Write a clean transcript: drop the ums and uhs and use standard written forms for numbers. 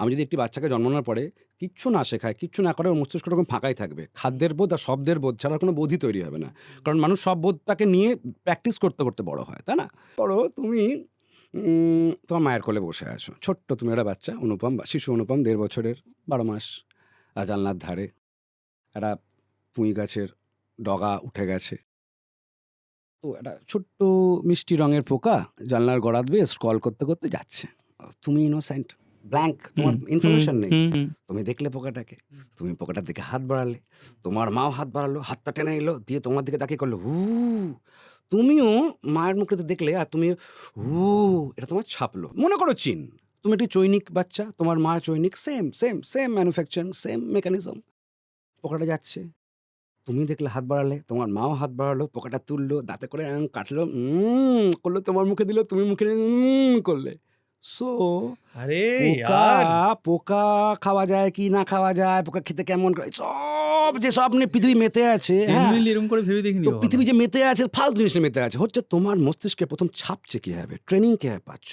আমি যদি একটি বাচ্চাকে জন্মানোর পরে কিচ্ছু না শেখায়, কিচ্ছু না করে, ওর মস্তিষ্ক এরকম ফাঁকাই থাকবে। খাদ্যের বোধ আর শব্দের বোধ ছাড়া কোনো বোধই তৈরি হবে না। কারণ মানুষ সব বোধটাকে নিয়ে প্র্যাকটিস করতে, করতে বড় হয়, তাই না? বড় তুমি তোমার মায়ের কোলে বসে আছো। ছোট্ট তুমি একটা বাচ্চা, অনুপম বা শিশু অনুপম, ১.৫ বছরের, ১২ মাস। জানলার ধারে একটা পুঁই গাছের ডগা উঠে গেছে। তো একটা ছোট্ট মিষ্টি রঙের পোকা জানলার গোড়া দিয়ে স্ক্রল করতে, করতে যাচ্ছে। তুমি ইনোসেন্ট, ব্ল্যাঙ্ক, তোমার ইনফরমেশন নেই। তুমি দেখলে পোকাটাকে, তুমি পোকাটার দিকে হাত বাড়ালে, তোমার মাও হাত বাড়ালো, হাতটা টেনে নিল, দিয়ে তোমার দিকে তাকিয়ে করলো হু। তুমিও মায়ের মুখটাতে দেখলে, আর তুমি হু, এটা তোমার ছাপলো। মনে করো চীন, তুমি একটি চৈনিক বাচ্চা, তোমার মা চৈনিক, same same same manufacturing, same mechanism. পোকাটা যাচ্ছে, তুমি দেখলে হাত বাড়ালে, তোমার মাও হাত বাড়ালো, পোকাটা তুললো, দাঁতে করে কাটলো, করলো, তোমার মুখে দিল, তুমি মুখে করলে। সো আরে পোকা, यार পোকা খাওয়া যায় কি না খাওয়া যায়, পোকা খেতে কেমন, সব যে সব নিয়ে পৃথিবী মেতে আছে, হ্যাঁ, জেনুইনলি এরকম করে ভেবে দেখিনি তো কখনো। পৃথিবী যে মেতে আছে ফালতু জিনিস নিয়ে মেতে আছে, হচ্ছে তোমার মস্তিষ্কে প্রথম ছাপছে কিভাবে, ট্রেনিং কিভাবে পাচ্ছ।